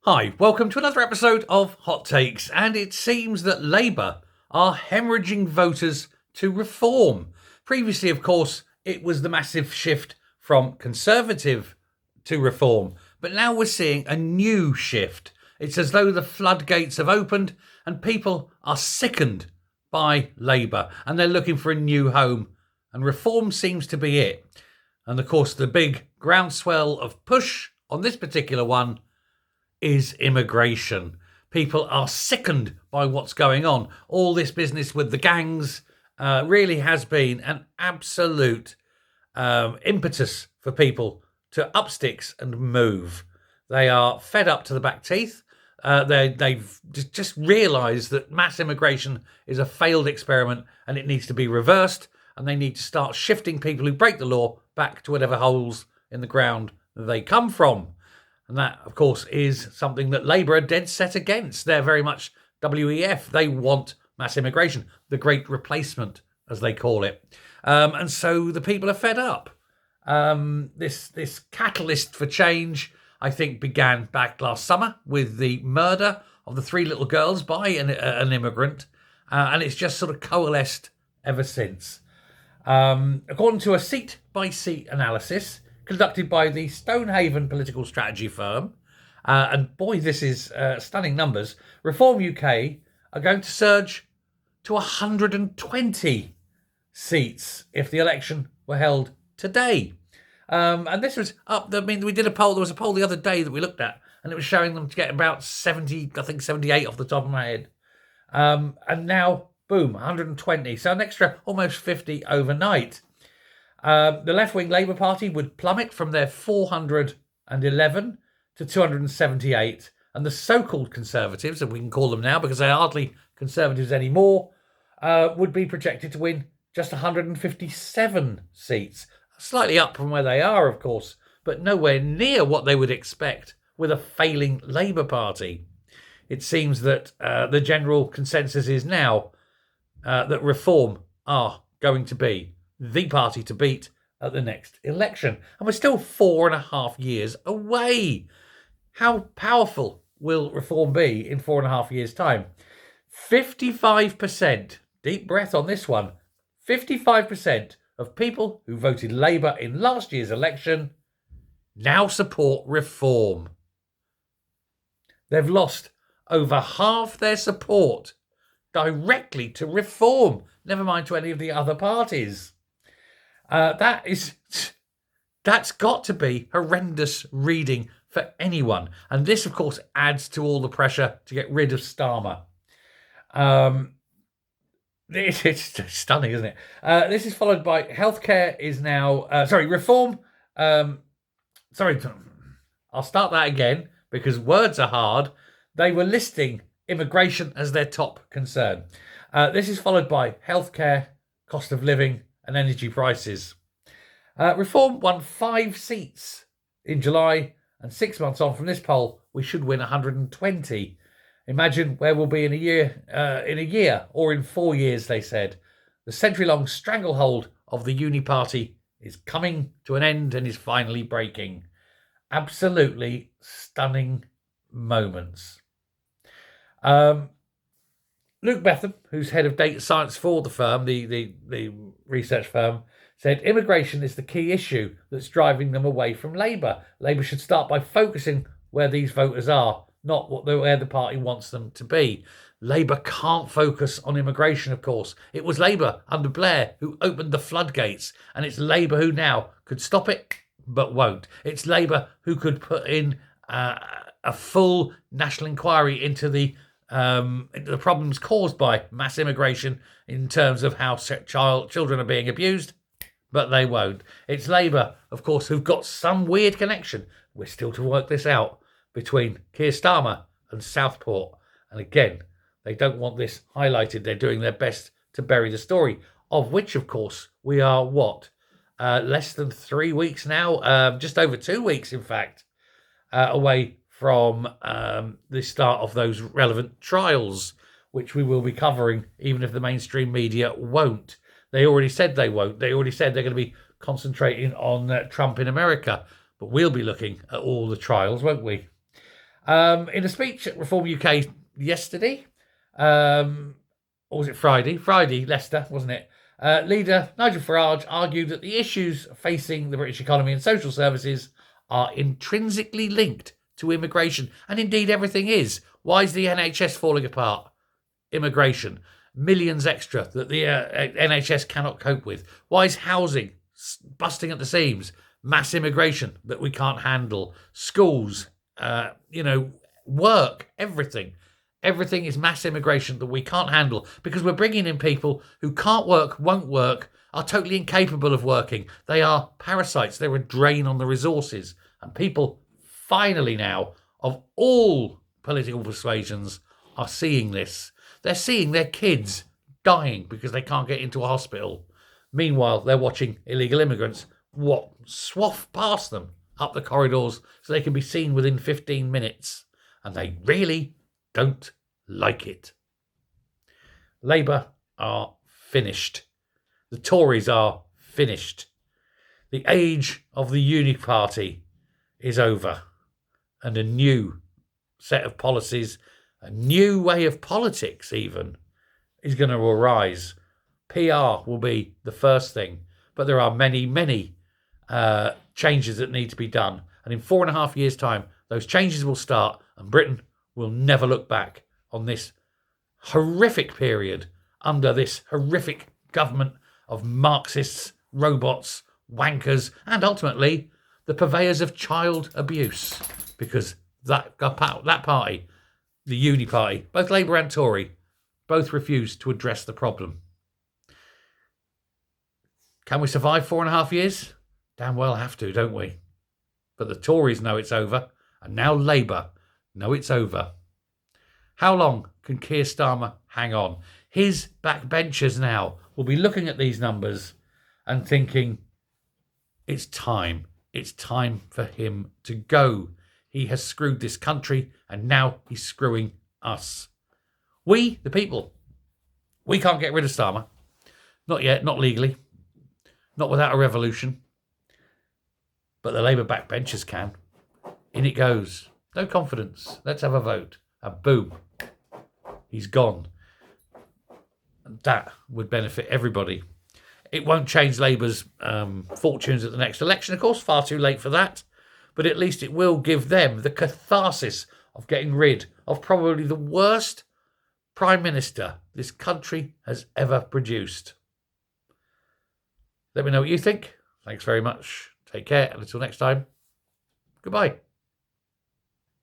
Hi, welcome to another episode of Hot Takes, and it seems that Labour are hemorrhaging voters to reform. Previously, of course, it was the massive shift from Conservative to reform, but now we're seeing a new shift. It's as though the floodgates have opened and people are sickened by Labour and they're looking for a new home, and reform seems to be it. And of course, the big groundswell of push on this particular one is immigration. People are sickened by what's going on. All this business with the gangs really has been an absolute impetus for people to up sticks and move. They are fed up to the back teeth. They've just realised that mass immigration is a failed experiment and it needs to be reversed, and they need to start shifting people who break the law back to whatever holes in the ground they come from. And that, of course, is something that Labour are dead set against. They're very much WEF. They want mass immigration, the great replacement, as they call it. And so the people are fed up. This catalyst for change, I think, began back last summer with the murder of the three little girls by an immigrant. And it's just sort of coalesced ever since. According to a seat-by-seat analysis conducted by the Stonehaven political strategy firm, and boy, this is stunning numbers, Reform UK are going to surge to 120 seats if the election were held today. And this was up, we did a poll, there was a poll the other day that we looked at, and it was showing them to get about 70, I think 78 off the top of my head. And now, boom, 120. So an extra almost 50 overnight. The left-wing Labour Party would plummet from their 411 to 278, and the so-called Conservatives, and we can call them now because they're hardly Conservatives anymore, would be projected to win just 157 seats. Slightly up from where they are, of course, but nowhere near what they would expect with a failing Labour Party. It seems that the general consensus is now that Reform are going to be the party to beat at the next election. And we're still 4.5 years away. How powerful will Reform be in 4.5 years' time? 55%, deep breath on this one, 55% of people who voted Labour in last year's election now support Reform. They've lost over half their support directly to Reform, never mind to any of the other parties. That's got to be horrendous reading for anyone. And this, of course, adds to all the pressure to get rid of Starmer. It's stunning, isn't it? This is followed by healthcare is now... Reform... I'll start that again because words are hard. They were listing immigration as their top concern. This is followed by healthcare, cost of living, and energy prices. Reform won 5 seats in July, and 6 months on from this poll, we should win 120. Imagine where we'll be in a year or in 4 years, they said. The century-long stranglehold of the Uni-Party is coming to an end and is finally breaking. Absolutely stunning moments. Luke Betham, who's head of data science for the firm, the research firm, said immigration is the key issue that's driving them away from Labour. Labour should start by focusing where these voters are, not where the party wants them to be. Labour can't focus on immigration, of course. It was Labour under Blair who opened the floodgates, and it's Labour who now could stop it, but won't. It's Labour who could put in a full national inquiry into the problems caused by mass immigration in terms of how children are being abused, but they won't. It's Labour, of course, who've got some weird connection. We're still to work this out between Keir Starmer and Southport. And again, they don't want this highlighted. They're doing their best to bury the story, of which, of course, we are, less than 3 weeks now, just over 2 weeks, in fact, away from the start of those relevant trials, which we will be covering, even if the mainstream media won't. They already said they won't. They already said they're going to be concentrating on Trump in America. But we'll be looking at all the trials, won't we? In a speech at Reform UK yesterday, or was it Friday? Friday, Leicester, wasn't it? Leader Nigel Farage argued that the issues facing the British economy and social services are intrinsically linked to immigration. And indeed, everything is. Why is the NHS falling apart? Immigration. Millions extra that the NHS cannot cope with. Why is housing busting at the seams? Mass immigration that we can't handle. Schools, work, everything. Everything is mass immigration that we can't handle because we're bringing in people who can't work, won't work, are totally incapable of working. They are parasites. They're a drain on the resources. And people finally now, of all political persuasions, are seeing this. They're seeing their kids dying because they can't get into a hospital. Meanwhile, they're watching illegal immigrants swath past them up the corridors so they can be seen within 15 minutes. And they really don't like it. Labour are finished. The Tories are finished. The age of the Uni-Party is over. And a new set of policies, a new way of politics even, is going to arise. PR will be the first thing. But there are many, many changes that need to be done. And in 4.5 years' time, those changes will start and Britain will never look back on this horrific period under this horrific government of Marxists, robots, wankers, and ultimately the purveyors of child abuse. Because that party, the Uni-Party, both Labour and Tory, both refused to address the problem. Can we survive 4.5 years? Damn well have to, don't we? But the Tories know it's over, and now Labour know it's over. How long can Keir Starmer hang on? His backbenchers now will be looking at these numbers and thinking, it's time. It's time for him to go. He has screwed this country, and now he's screwing us. We, the people, we can't get rid of Starmer. Not yet, not legally. Not without a revolution. But the Labour backbenchers can. In it goes. No confidence. Let's have a vote. And boom, he's gone. And that would benefit everybody. It won't change Labour's fortunes at the next election, of course. Far too late for that. But at least it will give them the catharsis of getting rid of probably the worst Prime Minister this country has ever produced. Let me know what you think. Thanks very much. Take care, and until next time, goodbye.